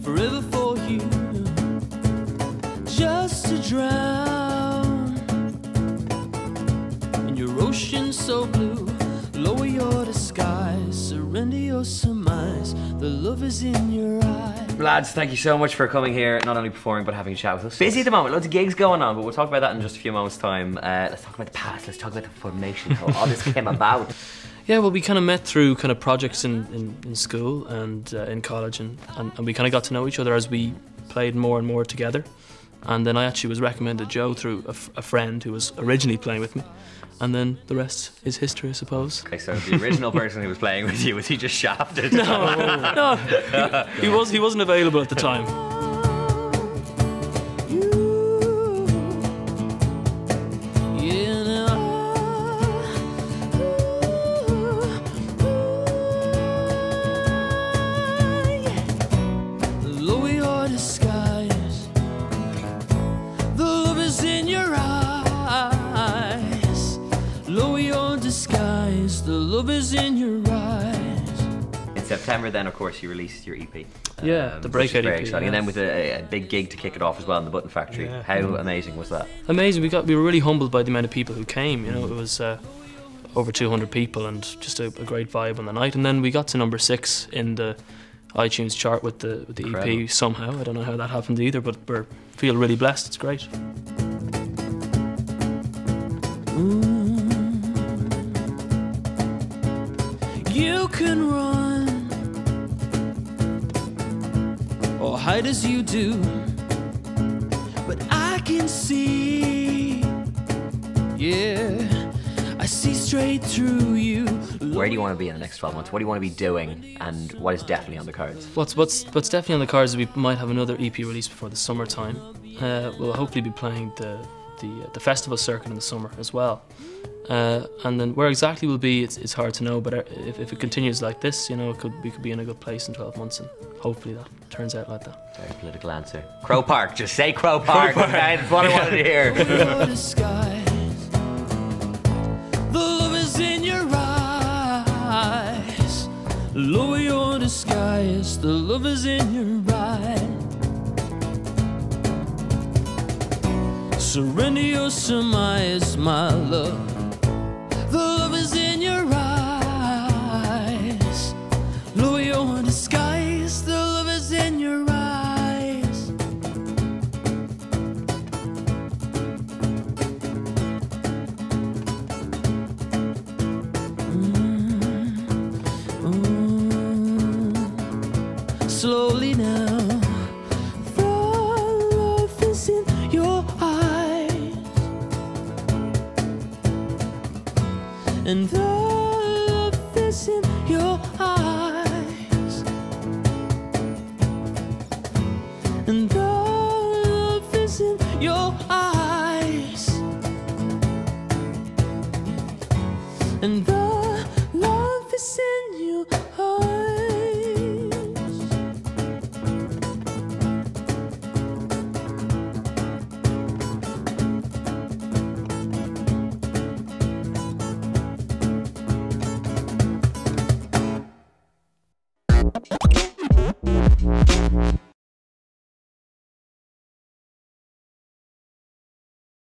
Forever for you, just to drown in your ocean so blue. Lower your disguise, surrender your surmise. The love is in your eyes. Lads, thank you so much for coming here, not only performing but having a chat with us. Busy at the moment, loads of gigs going on, but we'll talk about that in just a few moments' time. Let's talk about the past, let's talk about the formation, how all this came about. Yeah, well, we kind of met through kind of projects in school and in college, and we kind of got to know each other as we played more and more together. And then I actually was recommended Joe through a friend who was originally playing with me. And then the rest is history, I suppose. Okay, so the original person who was playing with you, was he just shafted? No, he wasn't available at the time. Lower your disguise, the love is in your eyes. Lower your disguise, the love is in your eyes. In September then, of course, you released your EP. Yeah, the Breakout EP. Exciting. Yeah. And then with a big gig to kick it off as well in the Button Factory. Yeah. How amazing was that? Amazing. We were really humbled by the amount of people who came. You know, it was over 200 people and just a great vibe on the night. And then we got to number 6 in the iTunes chart with the Incredible. EP somehow. I don't know how that happened either, but we feel really blessed. It's great. You can run or hide as you do, but I can see, yeah, I see straight through you. Where do you want to be in the next 12 months? What do you want to be doing? And what is definitely on the cards? What's definitely on the cards is we might have another EP release before the summertime. We'll hopefully be playing the festival circuit in the summer as well. And then where exactly we'll be, it's hard to know, but if it continues like this, you know, we could be in a good place in 12 months, and hopefully that turns out like that. Very political answer. Crow Park, just say Crow Park. Okay, that's what I wanted to hear. Lower your disguise, the love is in your eyes. Lower your disguise, the love is in your eyes. Surrender your surmise, my love. The love is in your eyes. Lower your disguise, the love is in your eyes. Slowly now, the love is in your eyes, and the love is in your eyes, and the love is in your eyes, and the love is in your eyes. Yeah.